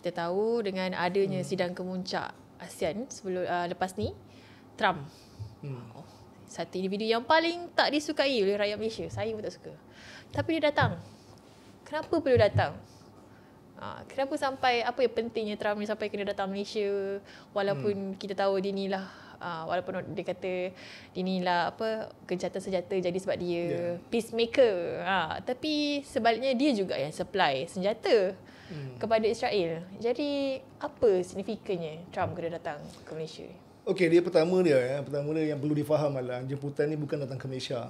kita tahu dengan adanya sidang kemuncak ASEAN sebelum lepas ni, Trump satu individu yang paling tak disukai oleh rakyat Malaysia. Saya pun tak suka. Tapi dia datang. Kenapa perlu datang? Kenapa sampai, apa yang pentingnya Trump ni sampai kena datang Malaysia, walaupun kita tahu dia ni lah, walaupun dia kata dia ni lah gencatan senjata jadi sebab dia peacemaker, tapi sebaliknya dia juga yang supply senjata kepada Israel. Jadi apa signifikannya Trump kena datang ke Malaysia? Okey, pertama dia yang perlu difaham adalah jemputan ni bukan datang ke Malaysia.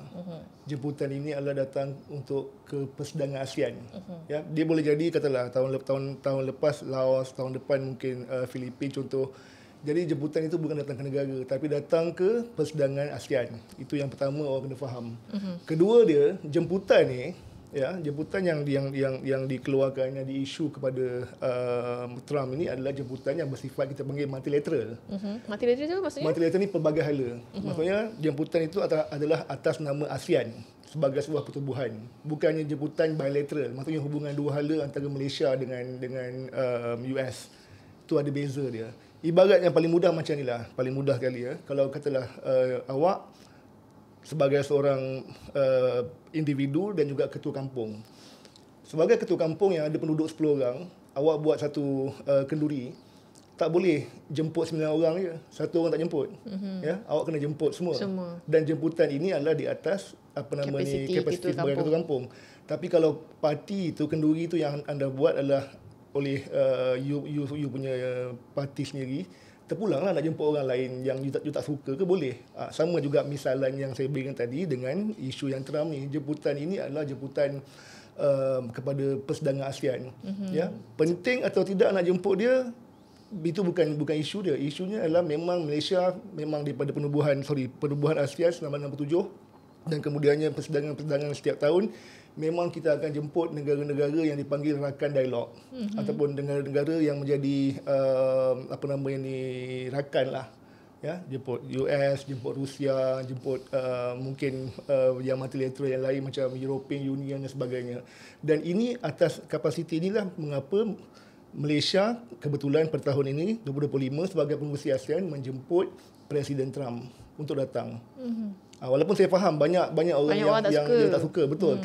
Jemputan ini adalah datang untuk ke persidangan ASEAN. Ya, dia boleh jadi katalah tahun lepas Laos, tahun depan mungkin Filipina contoh. Jadi jemputan itu bukan datang ke negara tapi datang ke persidangan ASEAN. Itu yang pertama orang kena faham. Kedua dia, jemputan ni jemputan yang dikeluarkan, yang diisu kepada Trump ini adalah jemputan yang bersifat kita panggil multilateral. Multilateral itu maksudnya? Multilateral ni pelbagai hala. Maksudnya jemputan itu adalah atas nama ASEAN sebagai sebuah pertubuhan. Bukannya jemputan bilateral. Maksudnya hubungan dua hala antara Malaysia dengan US. Itu ada beza dia. Ibarat yang paling mudah macam inilah. Paling mudah sekali kalau katalah awak sebagai seorang individu dan juga ketua kampung. Sebagai ketua kampung yang ada penduduk 10 orang, awak buat satu kenduri, tak boleh jemput 9 orang je. Satu orang tak jemput. Awak kena jemput semua. Dan jemputan ini adalah di atas kapasiti sebagai ketua kampung. Tapi kalau parti itu, kenduri itu yang anda buat adalah oleh you punya parti sendiri, terpulanglah nak jemput orang lain yang you tak suka ke boleh. Sama juga misalan yang saya berikan tadi dengan isu yang Trump ni. Jemputan ini adalah jemputan kepada persidangan ASEAN. Penting atau tidak nak jemput dia, itu bukan isu dia. Isunya adalah memang Malaysia memang daripada penubuhan ASEAN 1967 dan kemudiannya persidangan setiap tahun, memang kita akan jemput negara-negara yang dipanggil rakan dialog ataupun negara-negara yang menjadi rakan lah. Jemput US, jemput Rusia, jemput mungkin yang multilateral yang lain macam European Union dan sebagainya. Dan ini atas kapasiti inilah mengapa Malaysia kebetulan pada tahun ini 2025 sebagai pengerusi ASEAN menjemput Presiden Trump untuk datang. Walaupun saya faham banyak orang yang tak suka, betul,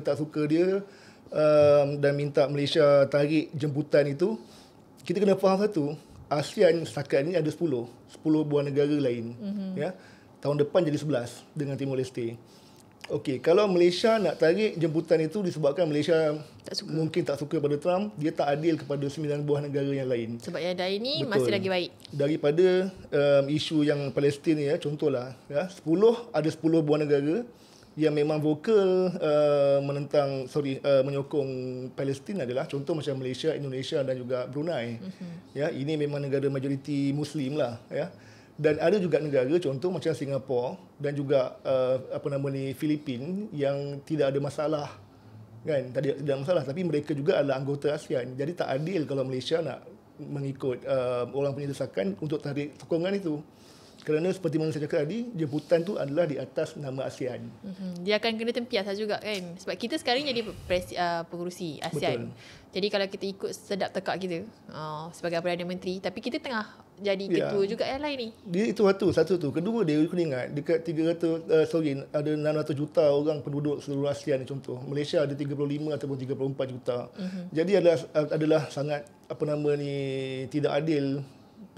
tak suka dia dan minta Malaysia tarik jemputan itu. Kita kena faham satu, ASEAN setakat ni ada 10 buah negara lain. Tahun depan jadi 11 dengan Timor Leste. Okey, kalau Malaysia nak tarik jemputan itu disebabkan Malaysia mungkin tak suka pada Trump, dia tak adil kepada 9 buah negara yang lain. Sebab yang dah ini masih lagi baik. Daripada isu yang Palestin ni contohlah ada 10 buah negara yang memang vokal menyokong Palestin adalah contoh macam Malaysia, Indonesia dan juga Brunei. Ini memang negara majoriti Muslim lah. Dan ada juga negara contoh macam Singapura dan juga Filipina yang tidak ada masalah. Tak ada masalah, tapi mereka juga adalah anggota ASEAN. Jadi tak adil kalau Malaysia nak mengikut orang punya desakan untuk tarik sokongan itu. Kerana seperti mana saya cakap tadi, jemputan tu adalah di atas nama ASEAN. Dia akan kena tempias juga kan. Sebab kita sekarang jadi pengurusi ASEAN. Betul. Jadi kalau kita ikut sedap tekak kita sebagai Perdana Menteri, tapi kita tengah jadi ketua juga yang lain ni. Dia itu satu tu. Kedua dia kena ingat dekat ada 600 juta orang penduduk seluruh ASEAN contoh. Malaysia ada 35 ataupun 34 juta. Jadi adalah sangat tidak adil.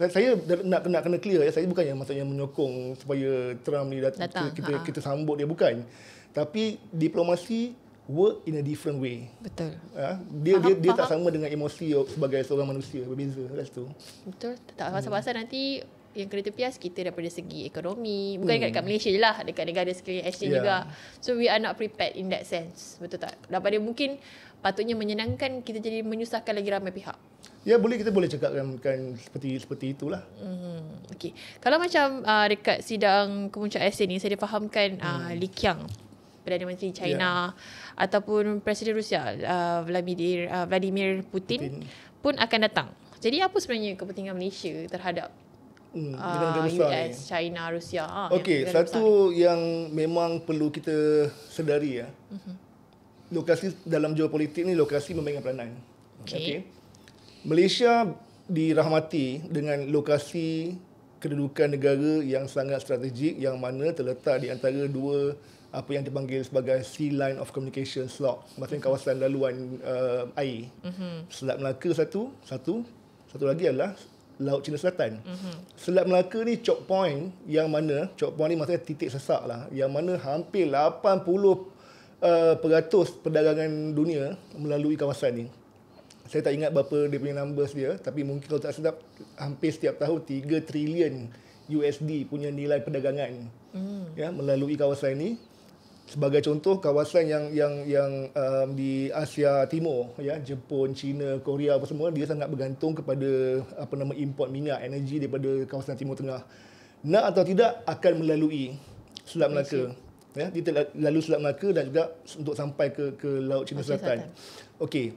Saya nak kena clear saya bukan yang maksudnya menyokong supaya Trump ni datang. Kita sambut dia, bukan. Tapi diplomasi work in a different way. Betul. Dia tak sama dengan emosi sebagai seorang manusia, berbeza kat situ. Betul. Tak pasal-pasal nanti yang kena tepias kita daripada segi ekonomi. Bukan dekat Malaysia je lah, dekat negara sekeliling ASEAN juga. So we are not prepared in that sense. Betul tak? Daripada mungkin patutnya menyenangkan, kita jadi menyusahkan lagi ramai pihak. Kita boleh cakapkan seperti itulah. Okey. Kalau macam dekat sidang kemuncak ASEAN ni, saya difahamkan Li Qiang, Perdana Menteri China ataupun Presiden Rusia Vladimir Putin pun akan datang. Jadi apa sebenarnya kepentingan Malaysia terhadap US, China, Rusia? Okey, satu yang memang perlu kita sedari lokasi dalam geopolitik ni, lokasi memainkan peranan. Okey. Malaysia dirahmati dengan lokasi kedudukan negara yang sangat strategik yang mana terletak di antara dua apa yang dipanggil sebagai Sea Line of Communication Slot, maksudnya kawasan laluan air. Selat Melaka satu lagi adalah Laut Cina Selatan. Selat Melaka ni choke point yang mana, choke point ni maksudnya titik sesak lah, yang mana hampir 80% perdagangan dunia melalui kawasan ni. Saya tak ingat berapa dia punya numbers dia, tapi mungkin kalau tak silap hampir setiap tahun 3 trilion USD punya nilai perdagangan ya melalui kawasan ini. Sebagai contoh, kawasan yang di Asia Timur ya, Jepun, China, Korea apa semua, dia sangat bergantung kepada import minyak energi daripada kawasan Timur Tengah. Nak atau tidak akan melalui Selat Melaka. Ya, dia lalu Selat Melaka dan juga untuk sampai ke Laut Cina Selatan. Okey.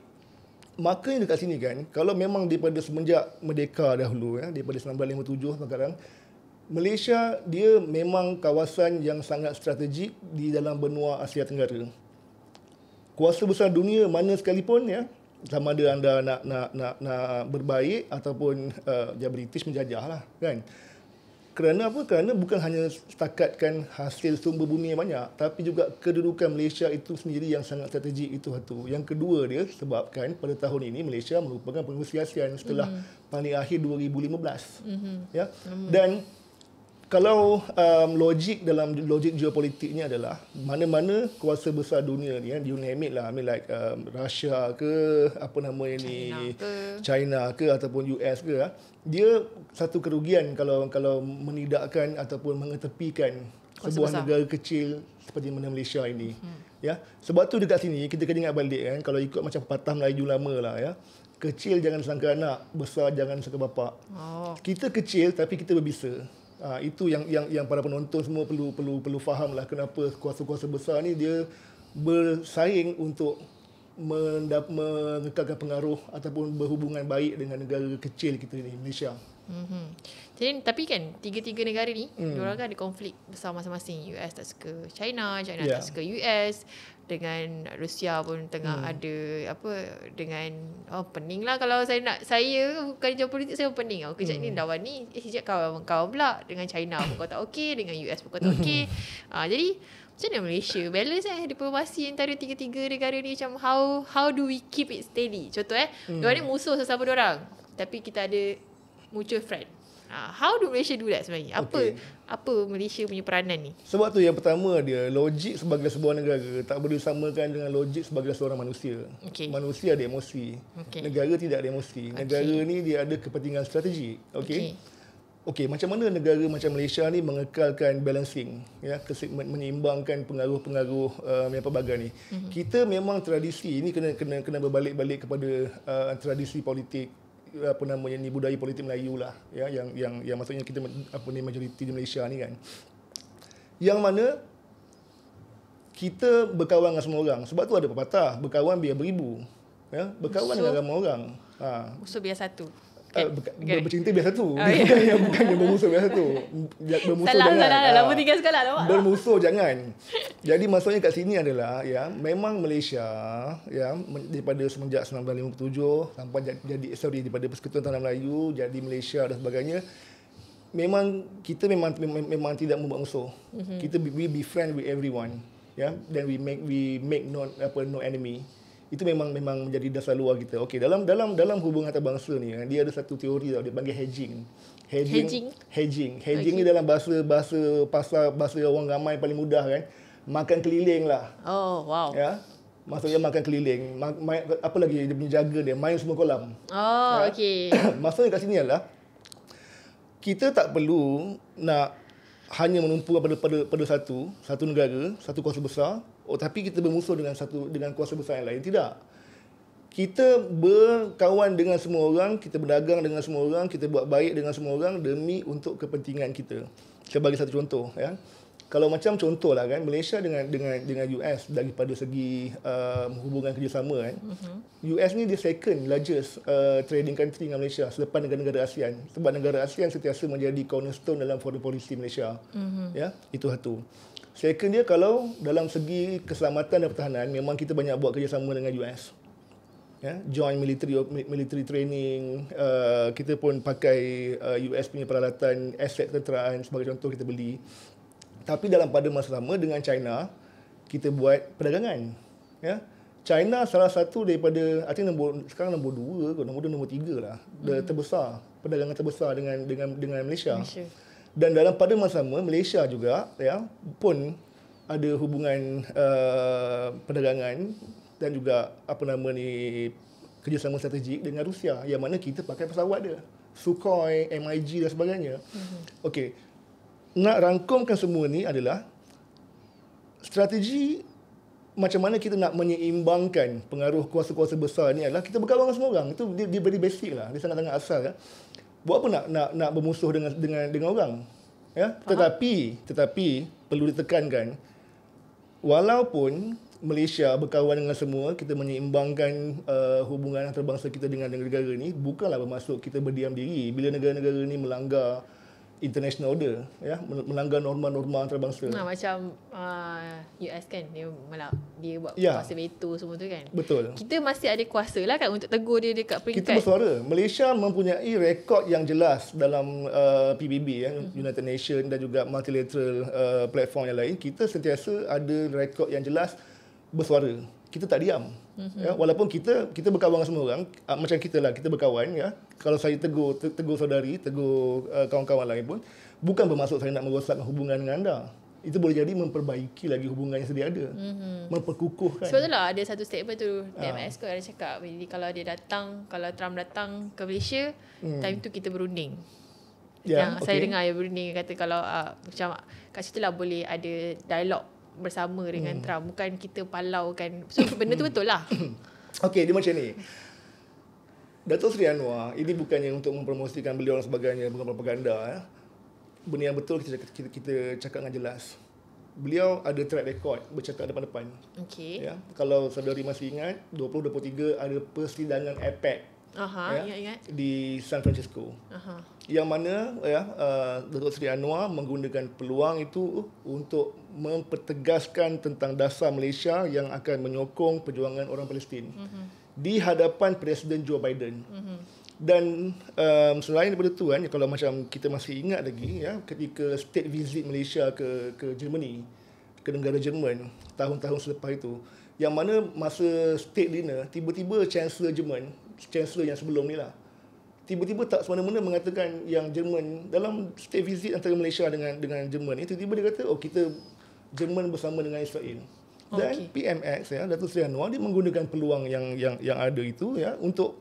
Makanya dekat sini kan, kalau memang daripada semenjak merdeka dahulu ya, daripada 1957 sekarang, Malaysia dia memang kawasan yang sangat strategik di dalam benua Asia Tenggara. Kuasa besar dunia mana sekalipun ya, sama ada anda nak berbaik ataupun British menjajah lah kan. Kerana apa? Kerana bukan hanya setakatkan hasil sumber bumi yang banyak, tapi juga kedudukan Malaysia itu sendiri yang sangat strategik, itu satu. Yang kedua dia sebabkan pada tahun ini Malaysia merupakan pengerusi ASEAN setelah paling akhir 2015. Ya. Dan kalau logik dalam logik geopolitiknya adalah mana-mana kuasa besar dunia ni, you name it lah, I mean like Russia ke, China ke ataupun US ke, dia satu kerugian kalau menidakkan ataupun mengetepikan sebuah negara kecil seperti mana Malaysia ini. Ya, sebab tu dekat sini kita kena ingat balik kan, kalau ikut macam pepatah Melayu lama lah ya, kecil jangan sangka anak, besar jangan sangka bapak. Kita kecil tapi kita berbisa. Itu yang para penonton semua perlu faham lah kenapa kuasa-kuasa besar ni dia bersaing untuk mengekalkan pengaruh ataupun berhubungan baik dengan negara kecil kita ni, Malaysia. Jadi, tapi kan tiga-tiga negara ni diorang kan ada konflik besar masing-masing. US tak suka China tak suka US, dengan Rusia pun tengah ada dengan pening lah kalau saya bukan geopolitik, saya pun pening. Kejap ni lawan ni sekejap kawan-kawan pula, dengan China pun kau tak okey, dengan US pun kau tak okey. Jadi macam mana Malaysia balance diplomasi antara tiga-tiga negara ni, macam how do we keep it steady? Contoh diorang ni musuh sesama diorang, tapi kita ada mutual friend. How do Malaysia do that sebenarnya? Apa Malaysia punya peranan ni? Sebab tu yang pertama dia, logik sebagai sebuah negara tak boleh disamakan dengan logik sebagai seorang manusia. Manusia ada emosi. Negara tidak ada emosi. Negara ni dia ada kepentingan strategik. Okey, macam mana negara macam Malaysia ni mengekalkan balancing ya, menyeimbangkan pengaruh-pengaruh yang pelbagai ni. Kita memang tradisi ini kena berbalik-balik kepada tradisi politik budaya politik Melayu lah ya, yang maksudnya kita majoriti di Malaysia ni kan, yang mana kita berkawan dengan semua orang. Sebab tu ada pepatah, berkawan biar beribu ya, berkawan dengan ramai orang. Musuh biar satu. Bercinta biar satu. Bukannya bermusuh biar satu. Bermusuh salah. Lama tinggal sekolah tu. Bermusuh jangan. Jadi maksudnya kat sini adalah ya, memang Malaysia ya, daripada semenjak 1957 sampai daripada Persekutuan Tanah Melayu jadi Malaysia dan sebagainya, kita memang tidak membuat musuh. Kita we be friend with everyone ya, then we make no enemy. Itu memang menjadi dasar luar kita. Okey, dalam hubungan antarabangsa ni dia ada satu teori tau, dia panggil hedging. Hedging ni dalam bahasa orang ramai paling mudah kan, makan keliling lah. Oh, wow. Ya. Maksudnya makan keliling. Apa lagi dia menjaga dia, main semua kolam. Okey. Maksudnya kat sini adalah kita tak perlu nak hanya menumpu pada satu negara, satu kuasa besar, tapi kita bermusuh dengan kuasa besar yang lain. Tidak. Kita berkawan dengan semua orang, kita berdagang dengan semua orang, kita buat baik dengan semua orang demi untuk kepentingan kita. Sebagai satu contoh ya. Kalau macam contoh lah kan, Malaysia dengan US daripada segi hubungan kerjasama kan. US ni dia second largest trading country dengan Malaysia selepas negara-negara ASEAN. Sebab negara ASEAN sentiasa menjadi cornerstone dalam foreign policy Malaysia. Ya, itu satu. Second dia, kalau dalam segi keselamatan dan pertahanan, memang kita banyak buat kerjasama dengan US. ya, joint military training, kita pun pakai US punya peralatan, aset tenteraan sebagai contoh kita beli. Tapi pada masa sama dengan China, kita buat perdagangan. Ya. China salah satu daripada, I think sekarang nombor 2 ke, nombor 3 lah. Terbesar, perdagangan terbesar dengan Malaysia. Dan pada masa sama, Malaysia juga ya pun ada hubungan perdagangan dan juga kerjasama strategik dengan Rusia, yang mana kita pakai pesawat dia, Sukhoi, MiG dan sebagainya. Okey, nak rangkumkan semua ni adalah strategi macam mana kita nak menyeimbangkan pengaruh kuasa-kuasa besar ni adalah kita berkawan dengan semua orang. Itu dia very basic lah, dia sangat-sangat asal ya. Buat apa nak bermusuh dengan orang ya. Tetapi perlu ditekankan, walaupun Malaysia berkawan dengan semua, kita menyeimbangkan hubungan antarabangsa kita dengan negara ni, bukanlah bermaksud kita berdiam diri bila negara-negara ni melanggar international order, ya, melanggar norma-norma antarabangsa. Macam US kan, dia buat kuasa veto semua tu kan. Betul. Kita masih ada kuasa lah kan untuk tegur dia dekat peringkat. Kita bersuara. Malaysia mempunyai rekod yang jelas dalam PBB, ya, United Nations dan juga multilateral platform yang lain. Kita sentiasa ada rekod yang jelas bersuara. Kita tak diam. Ya, walaupun kita berkawan dengan semua orang, macam kita lah, kita berkawan ya. Kalau saya tegur saudari, tegur kawan-kawan lain pun, bukan bermaksud saya nak merosakkan hubungan dengan anda. Itu boleh jadi memperbaiki lagi hubungan yang sedia ada. Memperkukuhkan. Sebab itulah ada satu statement tu, DMS kot ada cakap, jadi kalau Trump datang ke Malaysia, time tu kita berunding. Yang saya dengar berunding kata kalau macam kat situ lah boleh ada dialog bersama dengan Trump, bukan kita palaukan. So benda tu betul lah. Okey, dia macam ni. Datuk Seri Anwar, ini bukannya untuk mempromosikan beliau dan sebagainya, bukan propaganda ya. Benda yang betul kita cakap dengan jelas. Beliau ada track record bercakap depan-depan. Okey. Ya, kalau saudari masih ingat, 2023 ada persidangan APEC. Ingat. Di San Francisco. Yang mana ya, Datuk Seri Anwar menggunakan peluang itu untuk mempertegaskan tentang dasar Malaysia yang akan menyokong perjuangan orang Palestin di hadapan Presiden Joe Biden. Dan selain daripada itu kan, kalau macam kita masih ingat lagi ya, ketika state visit Malaysia ke Germany, ke negara Jerman tahun-tahun selepas itu, yang mana masa state dinner, tiba-tiba Chancellor yang sebelum ni lah, tiba-tiba tak semena-mena mengatakan yang Jerman dalam state visit antara Malaysia dengan Jerman ni, tiba-tiba dia kata kita Jerman bersama dengan Israel. Dan PMX ya, Datuk Seri Anwar, dia menggunakan peluang yang ada itu ya untuk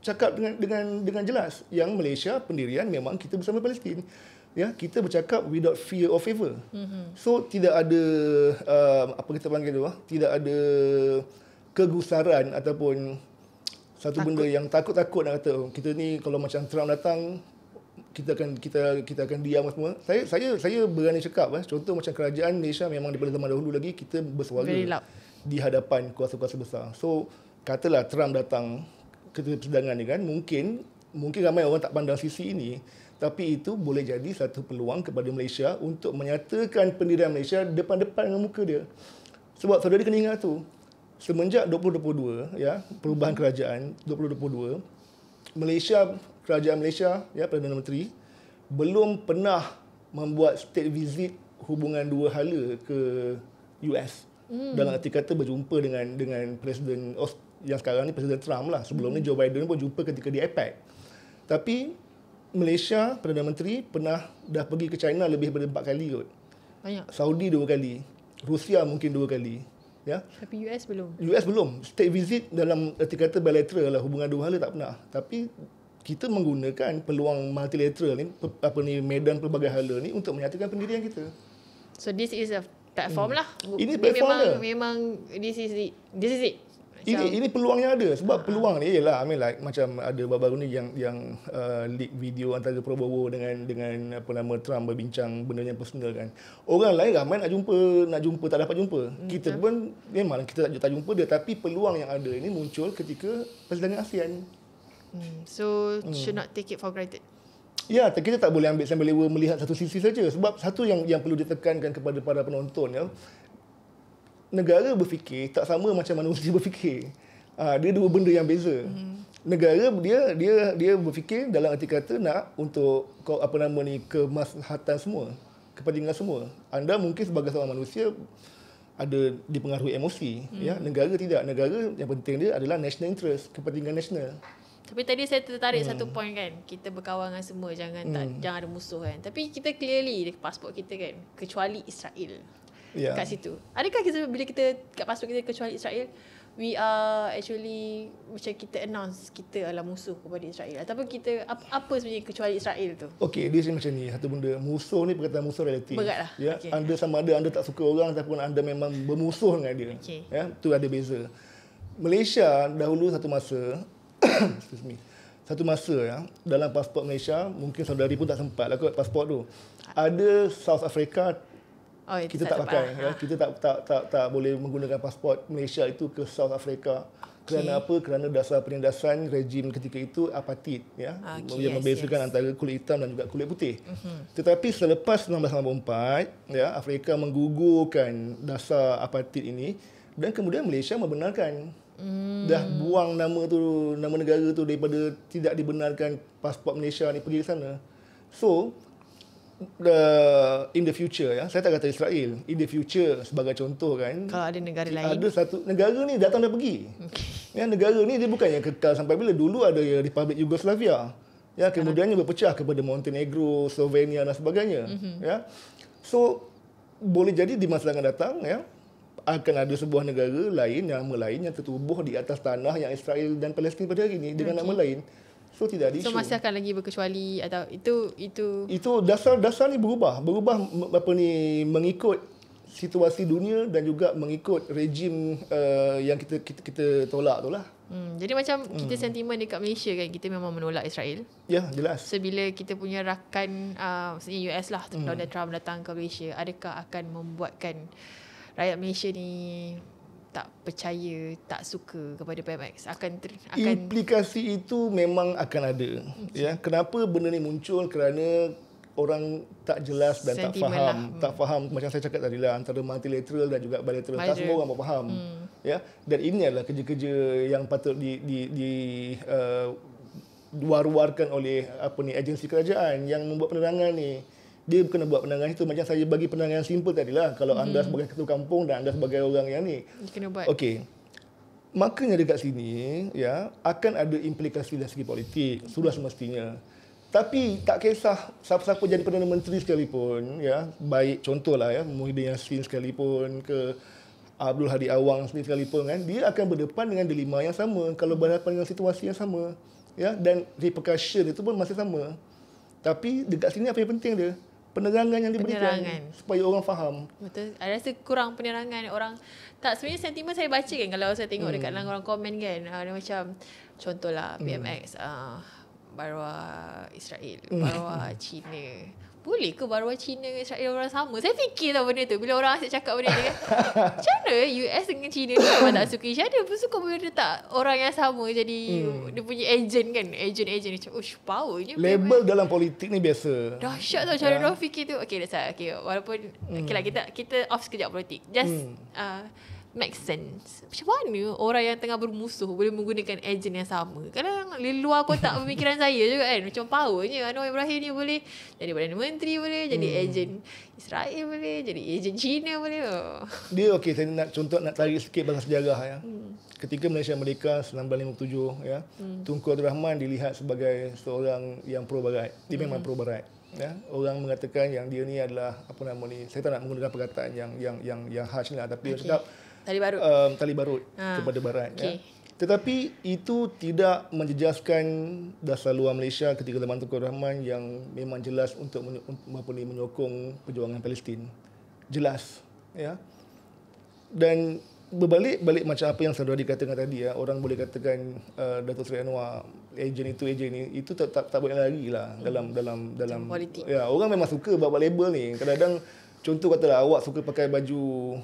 cakap dengan jelas yang Malaysia pendirian memang kita bersama Palestin. Ya, kita bercakap without fear or favor. So tidak ada apa kita panggil tu, tidak ada kegusaran ataupun satu benda yang takut-takut nak kata kita ni kalau macam Trump datang kita akan diam semua. Saya berani cakap contoh macam kerajaan Malaysia memang daripada zaman dahulu lagi kita bersuara di hadapan kuasa-kuasa besar. So katalah Trump datang ke persidangan ni kan, mungkin ramai orang tak pandang sisi ini, tapi itu boleh jadi satu peluang kepada Malaysia untuk menyatakan pendirian Malaysia depan-depan dengan muka dia. Sebab saudara kena ingat tu, semenjak 2022 ya, perubahan kerajaan 2022, kerajaan Malaysia ya, Perdana Menteri belum pernah membuat state visit hubungan dua hala ke US. Dalam arti kata berjumpa dengan Presiden yang sekarang ni Presiden Trump lah. Sebelum ni Joe Biden pun jumpa ketika di APEC. Tapi Malaysia Perdana Menteri dah pergi ke China lebih daripada 4 kali kot. Banyak. Saudi 2 kali. Rusia mungkin 2 kali. Ya. Tapi US belum. US belum. State visit dalam arti kata bilateral lah, hubungan dua hala tak pernah. Tapi kita menggunakan peluang multilateral ni, medan pelbagai hala ni untuk menyatakan pendirian kita. So this is a platform lah. Ini platform memang this is it. Ini peluang yang ada. Sebab peluang ni ialah macam ada baru-baru ni yang leak video antara Prabowo dengan Trump berbincang benda yang personal kan. Orang lain ramai nak jumpa tak dapat jumpa. Kita pun memang kita tak jumpa dia, tapi peluang yang ada ini muncul ketika persidangan ASEAN. So should not take it for granted. Ya, kita tak boleh ambil sambil lewa melihat satu sisi saja. Sebab satu yang perlu ditekankan kepada para penonton ya, negara berfikir tak sama macam manusia berfikir. Dia dua benda yang beza. Negara dia berfikir dalam arti kata nak untuk kemaslahatan semua, kepentingan semua. Anda mungkin sebagai seorang manusia ada dipengaruhi emosi, ya. Negara tidak. Negara yang penting dia adalah national interest, kepentingan nasional. Tapi tadi saya tertarik satu point kan. Kita berkawan dengan semua, jangan ada musuh kan. Tapi kita clearly pasport kita kan, kecuali Israel. Kat situ. Adakah bila kita kat pasport kita kecuali Israel, we are actually macam kita announce kita adalah musuh kepada Israel, ataupun kita apa sebenarnya kecuali Israel tu? Okey, dia macam ni, satu benda. Musuh ni perkataan musuh relatif. Beratlah. Ya, okay. Anda sama ada anda tak suka orang ataupun anda memang bermusuh dengan dia. Okay. Ya, tu ada beza. Malaysia dahulu satu masa excuse me. Satu masa ya, dalam pasport Malaysia, mungkin saudari pun tak sempat lah kot pasport tu. Ada South Africa. Kita tak pakai, ya. Kita tak boleh menggunakan pasport Malaysia itu ke South Africa. Kerana apa? Kerana dasar penindasan rejim ketika itu apartheid, ya. Yang membezakan antara kulit hitam dan juga kulit putih. Tetapi selepas 1984, ya, Afrika menggugurkan dasar apartheid ini dan kemudian Malaysia membenarkan. Dah buang nama negara tu daripada tidak dibenarkan pasport Malaysia ni pergi ke sana. So in the future, ya, saya tak kata Israel, in the future sebagai contoh kan, kalau ada negara lain, ada satu negara ni datang dan pergi. Ya, negara ni dia bukannya kekal sampai bila. Dulu ada Republik Yugoslavia, ya, kemudiannya berpecah kepada Montenegro, Slovenia dan sebagainya. Ya, so boleh jadi di masa yang akan datang, ya, akan ada sebuah negara lain, nama lain yang tertubuh di atas tanah yang Israel dan Palestin pada hari ini dengan nama lain. So tidak ada isu. So masih akan lagi berkecuali atau itu dasar ni berubah mengikut situasi dunia dan juga mengikut rejim yang kita tolak tu lah. Jadi macam kita sentimen dekat Malaysia kan, kita memang menolak Israel. Ya, jelas. So bila kita punya rakan maksudnya US lah, Donald Trump datang ke Malaysia, adakah akan membuatkan rakyat Malaysia ni tak percaya, tak suka kepada PMX? Implikasi itu memang akan ada. Ya, kenapa benda ni muncul? Kerana orang tak jelas dan tak faham macam saya cakap tadi lah, antara multilateral dan juga bilateral. Tak semua orang faham. Ya, dan ini adalah kerja-kerja yang patut diwar-warkan oleh agensi kerajaan yang membuat penerangan ni. Dia kena buat penerangan itu. Macam saya bagi penerangan simple tadilah. Kalau anda sebagai ketua kampung dan anda sebagai orang yang ni, kena buat. okey, makanya dekat sini, ya, akan ada implikasi dari segi politik. Sudah semestinya. Tapi tak kisah siapa-siapa jadi Perdana Menteri sekalipun, ya, baik contohlah, ya, Muhyiddin Yassin sekalipun ke Abdul Hadi Awang sekalipun kan, dia akan berdepan dengan dilema yang sama kalau berhadapan dengan situasi yang sama, ya, dan repercussion itu pun masih sama. Tapi dekat sini apa yang penting dia? Penerangan yang diberikan supaya orang faham. Betul. Saya rasa kurang penerangan orang. Tak, sebenarnya sentimen saya baca kan, kalau saya tengok dekat dalam orang komen kan, dia macam contohlah PMX baruah Israel, baruah China. Boleh ke baruah China dengan Israel orang sama? Saya fikir tau benda tu. Bila orang asyik cakap benda ni kan, macam mana US dengan China ni memang tak suka each other, pun suka benda tak orang yang sama jadi dia punya agent kan, agent macam powernya. Label dalam politik ni biasa. Dahsyat tau cara orang fikir tu. Okay, that's okay. Walaupun okay lah, kita off sekejap politik. Just make sense. Macam mana orang yang tengah bermusuh boleh menggunakan agent yang sama? Kadang di luar kotak pemikiran saya juga kan. Macam powernya Anwar Ibrahim ni boleh jadi Perdana Menteri, boleh jadi agent Israel, boleh jadi agent China, boleh. Dia okey, saya nak tarik sikit pasal sejarah, ya. Ketika Malaysia merdeka 1957, ya, Tunku Abdul Rahman dilihat sebagai seorang yang pro barat. Dia memang pro barat. Ya, orang mengatakan yang dia ni adalah saya tak nak menggunakan perkataan yang harsh lah, tapi dia cakap tali barut kepada barat. Okay. Ya. Tetapi itu tidak menjejaskan dasar luar Malaysia ketika zaman Tunku Abdul Rahman yang memang jelas untuk menyokong perjuangan Palestin. Jelas, ya. Dan berbalik macam apa yang saudara dikatakan tadi, ya, orang boleh katakan Datuk Seri Anwar agent ni itu tak boleh lari lah dalam politik. Ya, orang memang suka buat label ni. Kadang-kadang contoh katalah awak suka pakai baju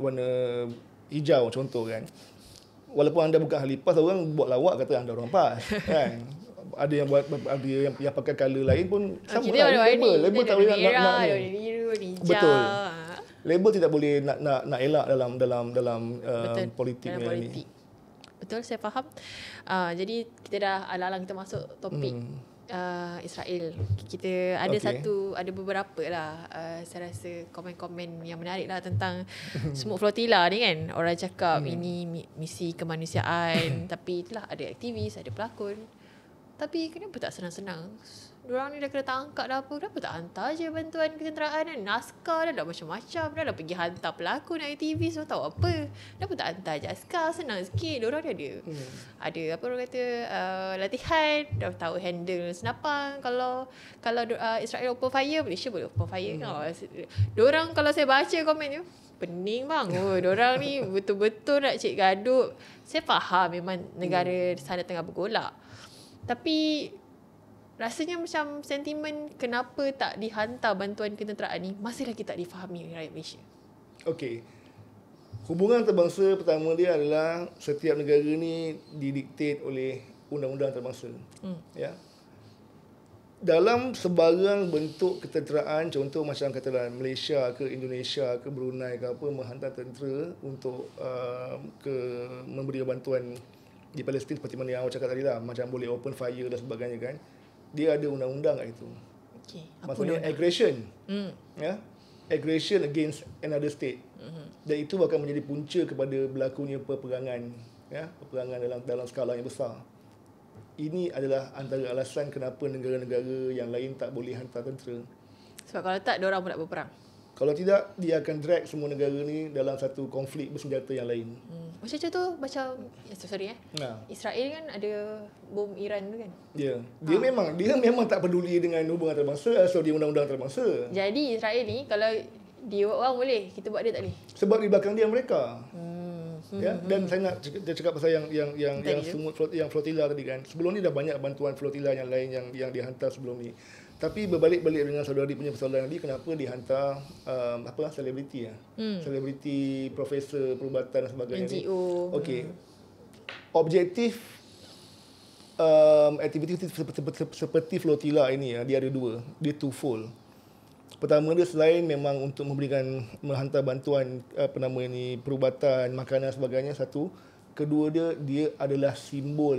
warna hijau contoh kan. Walaupun anda bukan ahli PAS, orang buat lawak kata anda orang PAS kan. Ada yang pakai color lain pun sama lah. Label tak boleh nak biru, hijau. Betul. Label tidak boleh nak elak dalam politik ni. Betul, saya faham. Jadi kita dah alang-alang kita masuk topik Israel. Kita ada ada beberapa lah saya rasa komen-komen yang menarik lah tentang Smoke Flotilla ni kan. Orang cakap ini misi kemanusiaan tapi itulah ada aktivis, ada pelakon. Tapi kenapa tak senang-senang? Diorang ni dah kena tangkap dah apa, kenapa tak hantar je bantuan ketenteraan kan? Naskah dah macam-macam, dah pergi hantar pelakon, aktivis, so tahu apa. Kenapa tak hantar je askar, senang sikit. Diorang ni ada apa orang kata, latihan, dah tahu handle senapang. Kalau Israel open fire, Malaysia boleh open fire kan. Diorang kalau saya baca komen tu, pening bang. Diorang ni betul-betul nak cik gaduh. Saya faham memang negara sana tengah bergolak. Tapi rasanya macam sentimen kenapa tak dihantar bantuan ketenteraan ni masih lagi tak difahami oleh rakyat Malaysia. Okey. Hubungan antarabangsa pertama dia adalah setiap negara ni didiktet oleh undang-undang antarabangsa. Ya. Dalam sebarang bentuk ketenteraan, contoh macam katalah Malaysia ke Indonesia ke Brunei ke apa menghantar tentera untuk memberi bantuan di Palestin seperti mana yang awak cakap tadi lah, macam boleh open fire dan sebagainya kan. Dia ada undang-undang kat itu. Okay. Maksudnya aggression. Ya. Aggression against another state. Dan itu akan menjadi punca kepada berlakunya peperangan, ya, peperangan dalam skala yang besar. Ini adalah antara alasan kenapa negara-negara yang lain tak boleh hantar tentera. Sebab kalau tak, diorang pun nak berperang. Kalau tidak, dia akan drag semua negara ni dalam satu konflik bersenjata yang lain. Macam contoh, macam Israel kan ada bom Iran tu kan. Dia memang tak peduli dengan hubungan antarabangsa, asal dia undang-undang antarabangsa. Jadi Israel ni kalau dia orang boleh, kita buat dia tak boleh. Sebab di belakang dia mereka. Ya, dan saya nak cakap pasal yang flotilla tadi kan. Sebelum ni dah banyak bantuan flotilla yang lain yang dihantar sebelum ni. Tapi berbalik-balik dengan saudari punya persoalan tadi, kenapa dihantar selebriti selebriti, profesor perubatan dan sebagainya NGO. Okey. Objektif aktiviti seperti flotilla ini dia ada dua. Dia twofold. Pertama dia selain memang untuk menghantar bantuan perubatan, makanan sebagainya satu. Kedua dia adalah simbol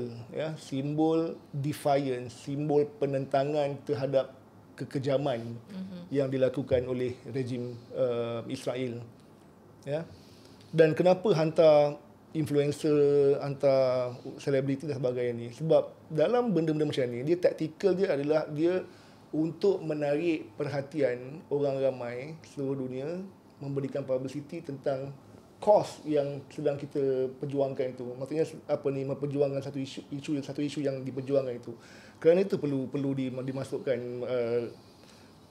defiance, simbol penentangan terhadap kekejaman yang dilakukan oleh rejim Israel. Ya. Dan kenapa hantar influencer, hantar selebriti dan sebagainya ni? Sebab dalam benda-benda macam ni, dia taktikal dia adalah dia untuk menarik perhatian orang ramai seluruh dunia, memberikan publicity tentang kos yang sedang kita perjuangkan itu. Maksudnya memperjuangkan satu isu yang diperjuangkan itu. Kerana itu perlu dimasukkan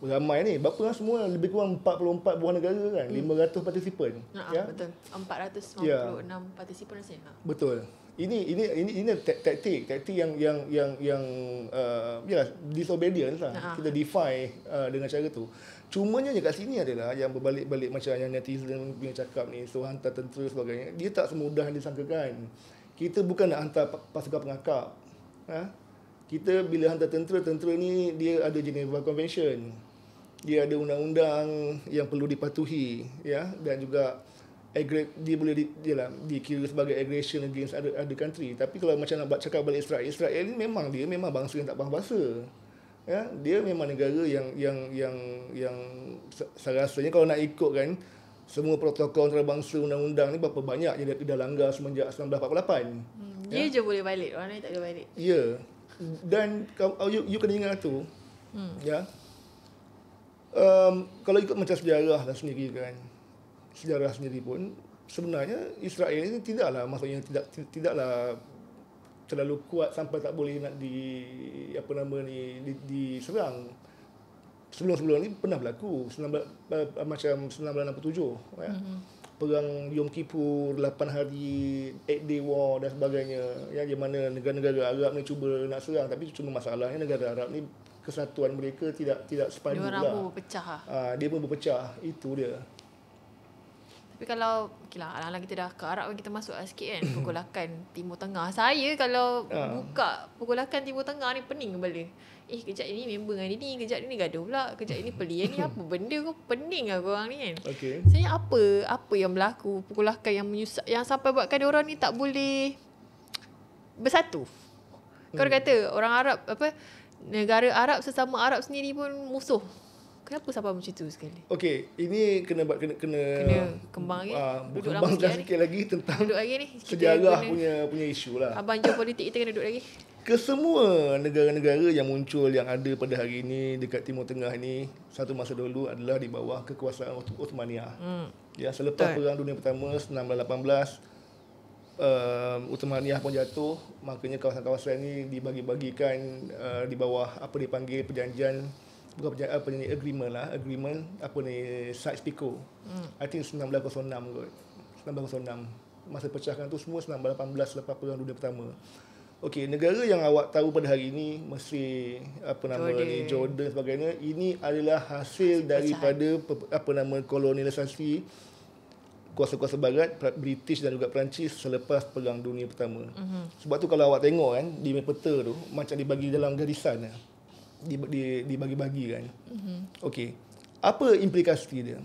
ramai ni. Berapa semua lebih kurang 44 buah negara kan, 500 partisipan. Betul. 456 partisipan rasanya. Betul. Ini taktik yang disobedience lah. Kita defy dengan cara tu. Cumanya kat sini adalah yang berbalik-balik macam yang netizen punya cakap ni, so hantar tentera sebagainya. Dia tak semudah yang disangkakan. Kita bukan nak hantar pasukan pengakap. Kita bila hantar tentera ni dia ada Geneva Convention. Dia ada undang-undang yang perlu dipatuhi, ya, dan juga dia boleh dikira sebagai aggression against other country. Tapi kalau macam nak cakap balik Israel ni memang bangsa yang tak faham bahasa. Ya, dia memang negara yang saya rasanya kalau nak ikut kan semua protokol antarabangsa, undang-undang ni berapa banyak dia dah langgar semenjak 1948. Dia je boleh balik, orang lain tak boleh balik. Ya. Dan you kena ingat tu. Ya. Kalau ikut macam sejarah lah sendiri kan. Sejarah sendiri pun sebenarnya Israel ni tidaklah tidaklah terlalu kuat sampai tak boleh nak diserang. Sebelum ni pernah berlaku macam 1967 ya. Perang Yom Kippur, 8 hari 8 day war dan sebagainya, ya, di mana negara-negara Arab ni cuba nak serang, tapi cuma masalahnya negara Arab ni kesatuan mereka tidak sepadu lah. Dia pun berpecah. Dia pun berpecah, itu dia. Tapi kalau alang-alang kita dah ke Arab, kita masuk sikit kan, pergolakan Timur Tengah. Saya kalau buka pergolakan Timur Tengah ni pening kepala. Kejap ini member dengan ni, kejap ni gaduh pula, kejap ini pelian ni apa benda kau, pening lah korang ni kan. Saya apa yang berlaku, pergolakan yang menyusah, yang sampai buatkan diorang ni tak boleh bersatu. Kau kata orang Arab negara Arab sesama Arab sendiri pun musuh. Kenapa sampai macam tu sekali? Okey, ini kena kembang lagi. Duduk lama kembangkan sikit lagi tentang duduk lagi ni. Sejarah punya isu lah. Abang geopolitik kita kena duduk lagi. Kesemua negara-negara yang muncul yang ada pada hari ini dekat Timur Tengah ni satu masa dulu adalah di bawah kekuasaan Uthmaniyah. Ya, selepas Perang Dunia Pertama 1918 Uthmaniyah pun jatuh, makanya kawasan-kawasan ni dibagi-bagikan di bawah apa dipanggil perjanjian, bukan perjanjian, apa ni, agreement apa ni, Sykes-Picot. I think 1906 kot. 1906. Masa pecahkan tu semua 1918 lepas Perang Dunia Pertama. Okey, negara yang awak tahu pada hari ini, Mesir, Jordan sebagainya, ini adalah hasil daripada kolonialisasi kuasa-kuasa barat, British dan juga Perancis selepas Perang Dunia Pertama. Sebab tu kalau awak tengok kan, di peta tu macam dibagi dalam garisan, dibagi-bagi kan. Okey, apa implikasi dia?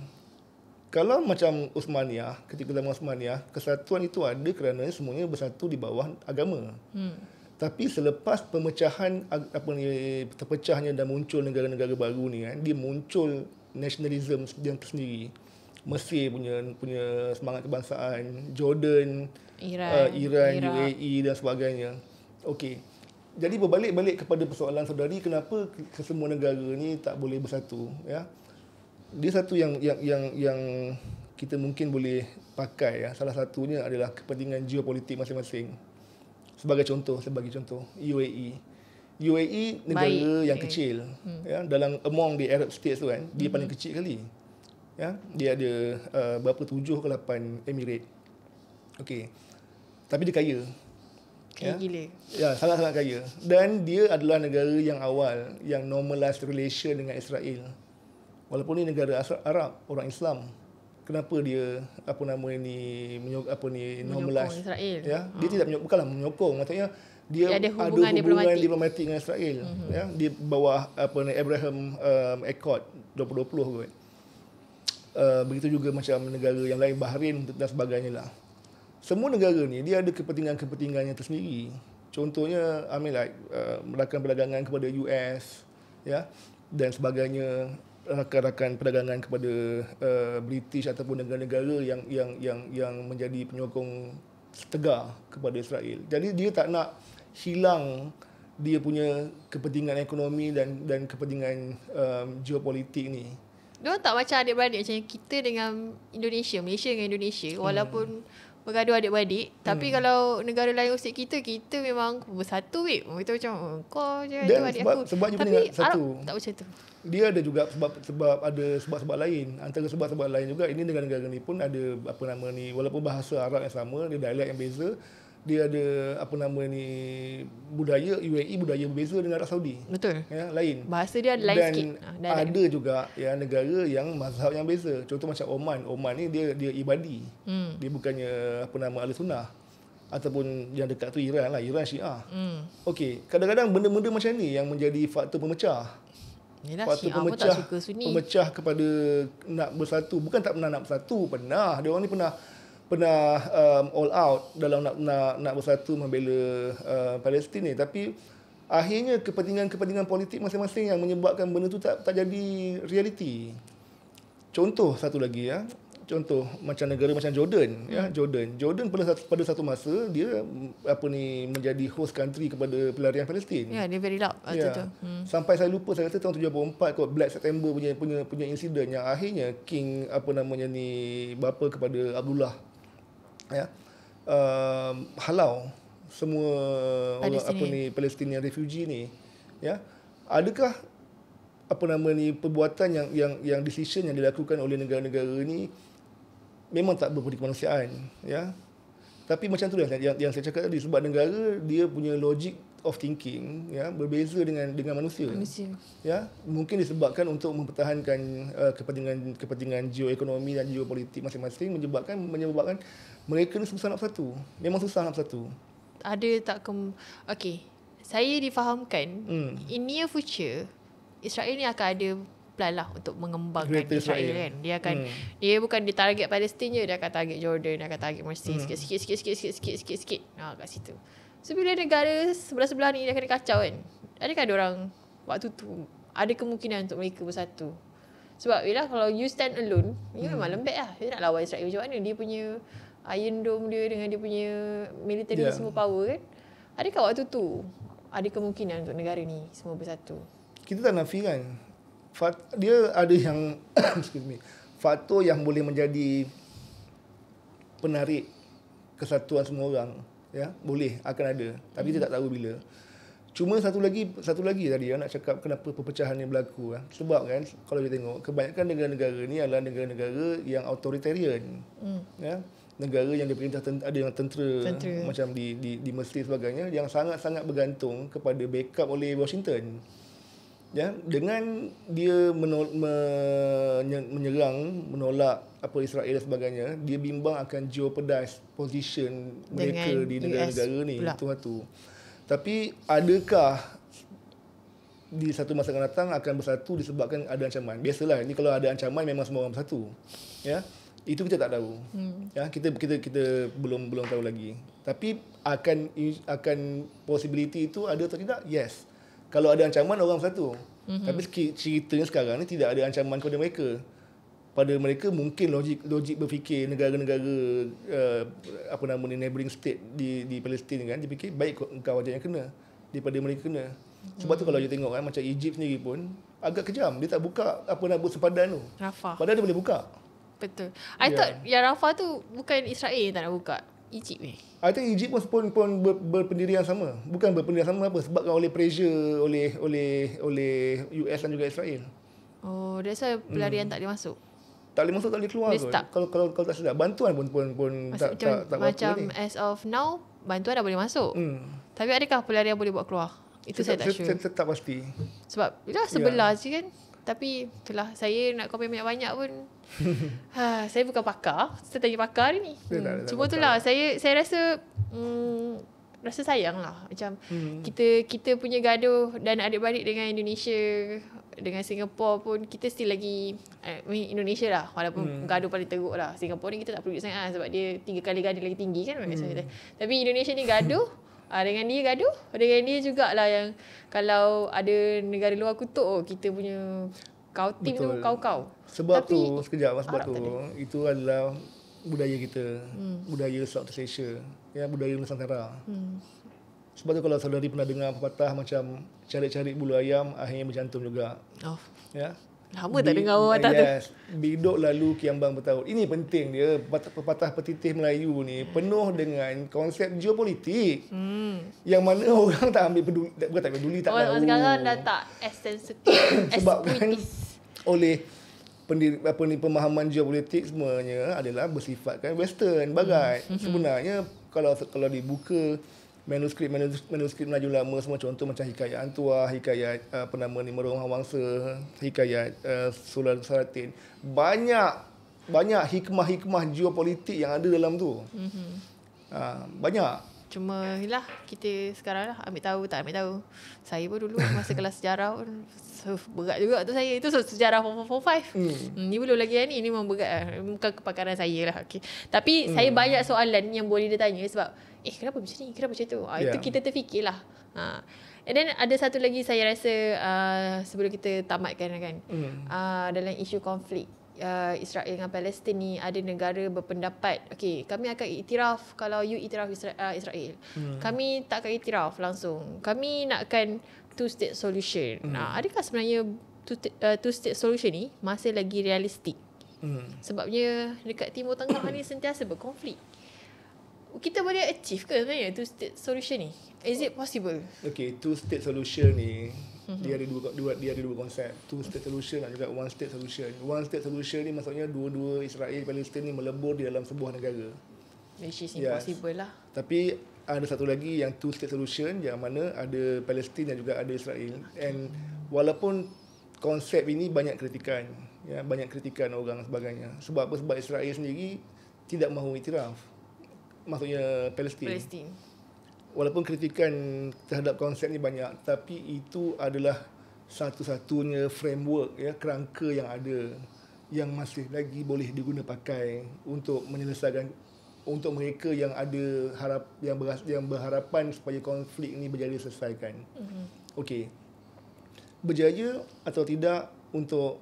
Kalau macam Uthmaniyah, ketika zaman Uthmaniyah, kesatuan itu ada kerana semuanya bersatu di bawah agama. Tapi selepas pemecahan, terpecahnya dan muncul negara-negara baru ni kan, dia muncul nasionalisme yang tersendiri. Mesir punya semangat kebangsaan, Jordan, Iran, UAE dan sebagainya. Okey. Jadi berbalik-balik kepada persoalan saudari, kenapa kesemua negara ni tak boleh bersatu, ya? Dia satu yang kita mungkin boleh pakai, ya. Salah satunya adalah kepentingan geopolitik masing-masing. Sebagai contoh, UAE. UAE negara yang kecil, ya, dalam among the Arab states tu kan, dia paling kecil kali. Ya, dia ada berapa 7 ke 8 emirate. Okey. Tapi dia kaya. Kaya gila. Ya, sangat-sangat kaya. Dan dia adalah negara yang awal yang normalize relation dengan Israel. Walaupun ni negara Arab, orang Islam, kenapa dia normalize Israel? Ya, dia tidak bukanlah menyokong, maksudnya dia ada hubungan diplomatik dengan Israel, ya, di bawah Abraham Accord 2020 kot. Begitu juga macam negara yang lain, Bahrain dan sebagainya lah. Semua negara ni dia ada kepentingannya tersendiri. Contohnya melakukan perdagangan kepada US, ya, dan sebagainya, rakan-rakan perdagangan kepada British ataupun negara-negara yang menjadi penyokong tegar kepada Israel. Jadi dia tak nak hilang dia punya kepentingan ekonomi dan kepentingan geopolitik ni. Diorang tak macam adik-beradik macam kita dengan Indonesia, Malaysia dengan Indonesia, walaupun bergaduh adik-beradik, tapi kalau negara lain usik kita memang bersatu weh. Kita macam kau je adik aku. Sebab tapi satu. Arab tak macam tu. Dia ada juga sebab ada sebab-sebab lain. Antara sebab-sebab lain juga, ini negara-negara ni pun ada walaupun bahasa Arab yang sama, dia dialek yang beza. Dia ada budaya UAE, budaya berbeza dengan Arab Saudi. Betul. Ya, lain. Bahasa dia lain sikit. Dan ada juga ya negara yang mazhab yang beza. Contoh macam Oman. Oman ni dia ibadi. Dia bukannya Ahli-Sunnah. Ataupun yang dekat tu Iran lah, Iran Syiah. Okey, kadang-kadang benda-benda macam ni yang menjadi faktor pemecah. Yalah, Syiah pun tak suka Sunni. Pemecah kepada nak bersatu. Bukan tak pernah nak bersatu, pernah. Dia orang ni pernah all out dalam nak bersatu membela Palestin ni, tapi akhirnya kepentingan politik masing-masing yang menyebabkan benda tu tak jadi realiti. Contoh satu lagi, ya. Contoh macam negara macam Jordan, ya. Jordan pada satu masa dia menjadi host country kepada pelarian Palestin. Ya, dia very loud waktu tu. Sampai saya lupa, saya rasa tahun 74 kot, Black September punya insiden yang akhirnya King bapa kepada Abdullah, ya, halau semua Palestinian refugee ni, ya. Adakah perbuatan yang decision yang dilakukan oleh negara-negara ni memang tak berpedik kemanusiaan, ya. Tapi macam tu yang saya cakap tadi, sebab negara dia punya logic of thinking, ya, berbeza dengan manusia. Ya, mungkin disebabkan untuk mempertahankan kepentingan geoekonomi dan geopolitik masing-masing, menyebabkan mereka ni susah nak bersatu. Memang susah nak bersatu. Ada tak okey, saya difahamkan in near future Israel ni akan ada plan lah untuk mengembangkan Israel kan. Dia akan dia bukan dia target Palestin je, dia akan target Jordan, dia akan target Mesir sikit-sikit kat situ. So bila negara sebelah-sebelah ni dia kena kacau kan, adakah ada orang waktu tu ada kemungkinan untuk mereka bersatu? Sebab yelah kalau you stand alone, you memang lembek lah. Dia nak lawan Israel macam mana? Dia punya Iron Dome dia dengan dia punya military semua power kan. Adakah waktu tu ada kemungkinan untuk negara ni semua bersatu? Kita tak nafikan. Dia ada yang excuse me, faktor yang boleh menjadi penarik kesatuan semua orang, ya, boleh akan ada, tapi kita tak tahu bila. Cuma satu lagi tadi nak cakap kenapa perpecahan ni berlaku, sebab kan kalau kita tengok kebanyakan negara-negara ni adalah negara-negara yang authoritarian, ya, negara yang diperintah ada yang tentera. Macam di Mesir sebagainya, yang sangat-sangat bergantung kepada backup oleh Washington. Ya, dengan dia menyerang, menolak apa Israel dan sebagainya, dia bimbang akan jeopardize position mereka di negara-negara ni. Itu satu. Tapi adakah di satu masa akan datang akan bersatu disebabkan ada ancaman? Biasalah, ini kalau ada ancaman memang semua orang bersatu. Ya. Itu kita tak tahu. Ya, kita belum tahu lagi. Tapi akan possibility itu ada atau tidak? Yes. Kalau ada ancaman, orang bersatu. Tapi ceritanya sekarang ni tidak ada ancaman kepada mereka. Pada mereka mungkin logik berfikir negara-negara neighboring state di Palestin kan, dia fikir baik engkau aja yang kena daripada mereka kena. Sebab tu kalau you tengok kan, macam Egypt sendiri pun agak kejam, dia tak buka sempadan tu. Rafah. Padahal dia boleh buka. Betul. I thought yang Rafah tu bukan Israel yang tak nak buka, Egypt ni. I think Egypt pun berpendirian sama. Bukan berpendirian sama apa, sebabkan oleh pressure oleh US dan juga Israel. Oh, that's why pelarian tak boleh masuk. Tak boleh masuk, tak boleh keluar kot. Kalau tak sedap, bantuan pun tak macam as of now bantuan dah boleh masuk. Tapi adakah pelarian boleh buat keluar? Itu saya tak sure. Saya tak pasti. Sebab itulah sebelah je kan. Tapi itulah, saya nak komen banyak-banyak pun. Saya bukan pakar. Saya tanya pakar ni. Cuma itulah, saya rasa rasa sayang lah. Macam kita punya gaduh dan adik-beradik dengan Indonesia, dengan Singapura pun, kita still lagi Indonesia lah, walaupun gaduh paling teruk lah. Singapura ni kita tak perlu sangat sebab dia 3 kali gaduh lagi tinggi kan. Tapi Indonesia ni gaduh, dengan dia gaduh, dengan dia jugalah yang kalau ada negara luar kutuk, kita punya tim tu kau. Sebab itu adalah budaya kita, budaya Southeast Asia, ya, budaya Nusantara. Sebab tu kalau saudari pernah dengar pepatah macam cari-cari bulu ayam akhirnya bercantum juga. Ya. Lama tak dengar pepatah tu. Biduk lalu kiambang bertaut. Ini penting dia, pepatah petitih Melayu ni penuh dengan konsep geopolitik. Yang mana orang tak ambil peduli, bukan tak peduli, tak tahu. Sekarang dah tak sensitif. Sebab kan oleh pemahaman geopolitik semuanya adalah bersifatkan western, barat. Sebenarnya kalau dibuka manuskrip Melayu lama semua, contoh macam hikayat Antuah, hikayat Merom Hawangsa, hikayat Sultan Salatin, banyak hikmah-hikmah geopolitik yang ada dalam tu. Banyak. Cuma lah kita sekarang lah ambil tahu tak ambil tahu. Saya pun dulu masa kelas sejarah pun berat juga tu saya. Itu sejarah 445. Ni belum lagi ni memang berat lah. Bukan kepakaran saya lah. Okay. Tapi saya banyak soalan yang boleh dia tanya sebab kenapa macam ni? Kenapa macam tu? Itu kita terfikirlah. And then ada satu lagi saya rasa sebelum kita tamatkan kan. Dalam isu konflik Israel dengan Palestin ni, ada negara berpendapat kami akan iktiraf kalau you iktiraf Israel. Kami tak akan iktiraf langsung. Kami nakkan two-state solution. Adakah sebenarnya two-state solution ni masih lagi realistik? Sebabnya dekat Timur Tengah ni sentiasa berkonflik. Kita boleh achieve ke sebenarnya two-state solution ni? Is it possible? Two-state solution ni dia ada dua konsep. Two-state solution dan juga one-state solution. One-state solution ni maksudnya dua-dua Israel Palestin ni melebur di dalam sebuah negara. Which is impossible lah. Tapi ada satu lagi yang two-state solution yang mana ada Palestin dan juga ada Israel. And walaupun konsep ini banyak kritikan, banyak kritikan orang sebagainya. Sebab apa? Sebab Israel sendiri tidak mahu iktiraf, maksudnya Palestin. Walaupun kritikan terhadap konsep ni banyak, tapi itu adalah satu-satunya framework, kerangka yang ada, yang masih lagi boleh diguna pakai untuk menyelesaikan untuk mereka yang ada yang berharapan supaya konflik ini berjaya diselesaikan. Okey. Berjaya atau tidak untuk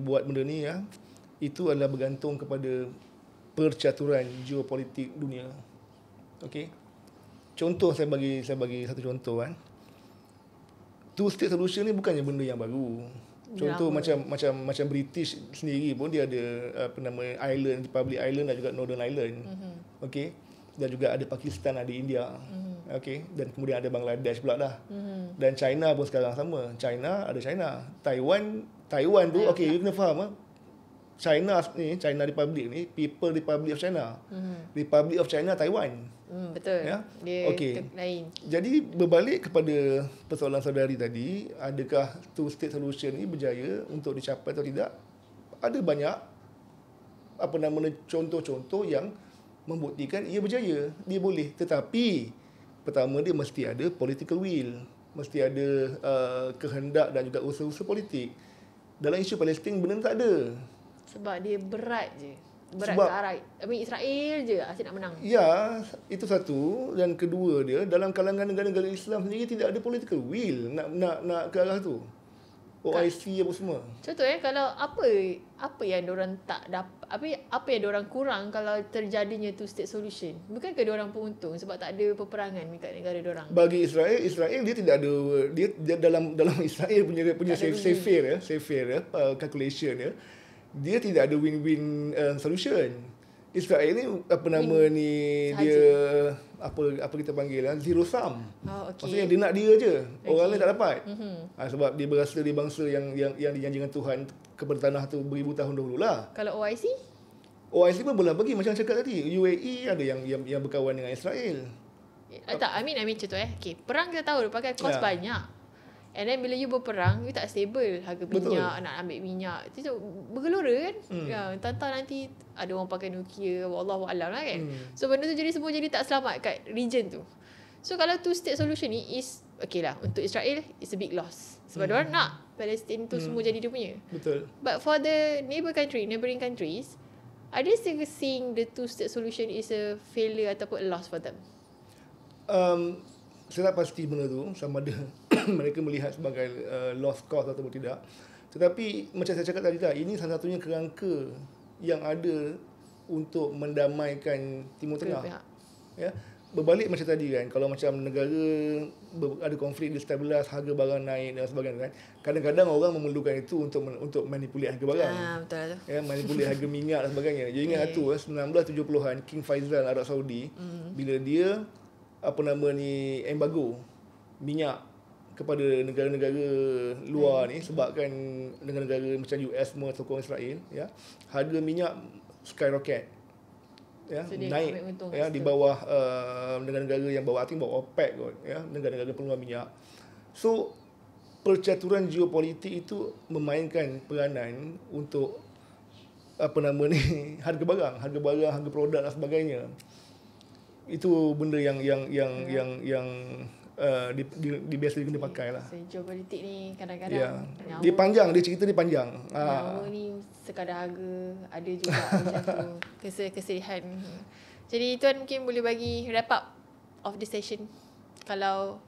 buat benda ni ya, itu adalah bergantung kepada percaturan geopolitik dunia. Okey. Contoh saya bagi satu contoh kan. Two state solution ni bukannya benda yang baru. Contoh macam British sendiri pun dia ada island, Republic Island dan juga Northern Ireland. Okey. Dan juga ada Pakistan, ada India. Okey, dan kemudian ada Bangladesh pula dah. Dan China pun sekarang sama. China ada China. Taiwan tu okey, you kena faham China Republic ni People Republic of China. Republic of China Taiwan. Betul. Ya. Dia okey. lain. Jadi berbalik kepada persoalan saudari tadi, adakah two state solution ni berjaya untuk dicapai atau tidak? Ada banyak contoh-contoh yang membuktikan ia berjaya. Dia boleh. Tetapi pertama dia mesti ada political will, mesti ada kehendak dan juga usaha-usaha politik. Dalam isu Palestin benda tak ada. Sebab dia berat je. Berat Sebab, ke arah Israel je asyik nak menang. Ya, itu satu. Dan kedua dia, dalam kalangan negara-negara Islam sendiri tidak ada political will nak ke arah tu. OIC apa semua. Contoh kalau apa yang diorang tak dapat, apa yang diorang kurang kalau terjadinya two state solution? Bukankah diorang pun untung sebab tak ada peperangan dekat negara diorang? Bagi Israel dia tidak ada, dia dalam Israel punya safe calculation dia tidak ada win-win solution. Israel ni dia apa kita panggil zero sum. Maksudnya dia nak dia je. Orang lain tak dapat. Sebab dia berasa dia bangsa yang dijanjikan Tuhan kepada tanah tu beribu tahun dahululah. Kalau OIC pun boleh bagi macam cakap tadi. UAE ada yang berkawan dengan Israel. Tak, I mean contoh okay, perang kita tahu dia pakai kos banyak. And then bila you berperang, you tak stable harga minyak, nak ambil minyak. Itu bergelora kan? Tantang nanti ada orang pakai nuklear, wallahualam lah kan. So benda tu semua jadi tak selamat kat region tu. So kalau two state solution ni is okay lah, untuk Israel it's a big loss. Sebab diorang nak Palestin tu semua jadi dia punya. Betul. But for the neighbouring countries, are they still seeing the two state solution is a failure ataupun a loss for them? Saya tak pasti benda tu sama ada mereka melihat sebagai lost cause ataupun tidak. Tetapi macam saya cakap tadi ini salah satunya kerangka yang ada untuk mendamaikan Timur Tengah. Ya. Berbalik macam tadi kan, kalau macam negara ada konflik, destabilis, harga barang naik dan sebagainya kan. Kadang-kadang orang memerlukan itu untuk manipulate harga barang. Betul tu. Ya, manipulate harga minyak dan sebagainya. Jadi ingat tu 1970-an King Faisal Arab Saudi bila dia embargo minyak kepada negara-negara luar ni sebabkan negara-negara macam US semua sokong Israel ya, harga minyak skyrocket ya, so naik ya di bawah negara-negara yang bawah OPEC kot ya, negara-negara peluang minyak. So percaturan geopolitik itu memainkan peranan untuk harga barang, harga produk dan sebagainya. Itu benda yang biasa kena pakai lah. Geopolitik ni kadang-kadang dia panjang, cerita dia panjang. Nyawa ni sekadar harga, ada juga macam tu kesedihan. Jadi Tuan mungkin boleh bagi wrap up of the session. Kalau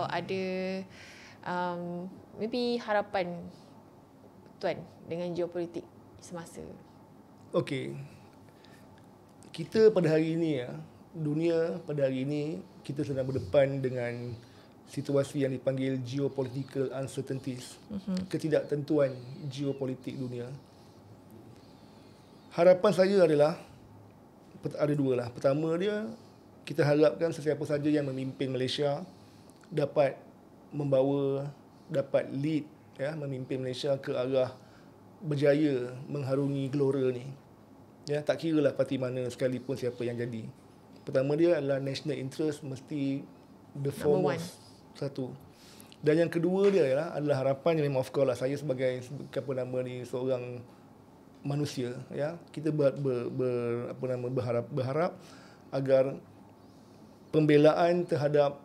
ada maybe harapan Tuan dengan geopolitik semasa. Okey. Kita pada hari ini dunia pada hari ini kita sedang berdepan dengan situasi yang dipanggil geopolitical uncertainties, ketidaktentuan geopolitik dunia. Harapan saya adalah ada dua lah. Pertama dia, kita harapkan sesiapa saja yang memimpin Malaysia dapat lead memimpin Malaysia ke arah berjaya mengharungi gelora ni. Ya, tak kira lah parti mana sekalipun siapa yang jadi. Pertama dia adalah national interest mesti the foremost satu. Dan yang kedua dia adalah harapan yang memang of course lah, saya sebagai seorang manusia ya, kita berharap agar pembelaan terhadap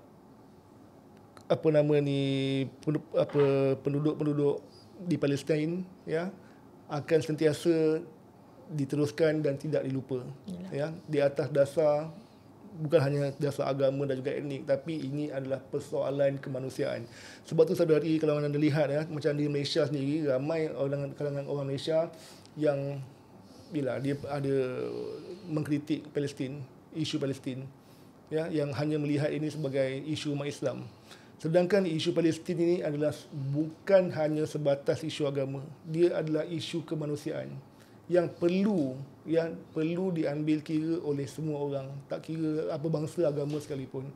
penduduk-penduduk di Palestin ya akan sentiasa diteruskan dan tidak dilupa. Ya, di atas dasar bukan hanya dasar agama dan juga etnik, tapi ini adalah persoalan kemanusiaan. Sebab tu saudari, kalau anda lihat ya, macam di Malaysia sendiri, ramai kalangan orang Malaysia yang bila dia ada mengkritik Palestin, isu Palestin, ya, yang hanya melihat ini sebagai isu umat Islam. Sedangkan isu Palestin ini adalah bukan hanya sebatas isu agama, dia adalah isu kemanusiaan yang perlu diambil kira oleh semua orang, tak kira apa bangsa agama sekalipun.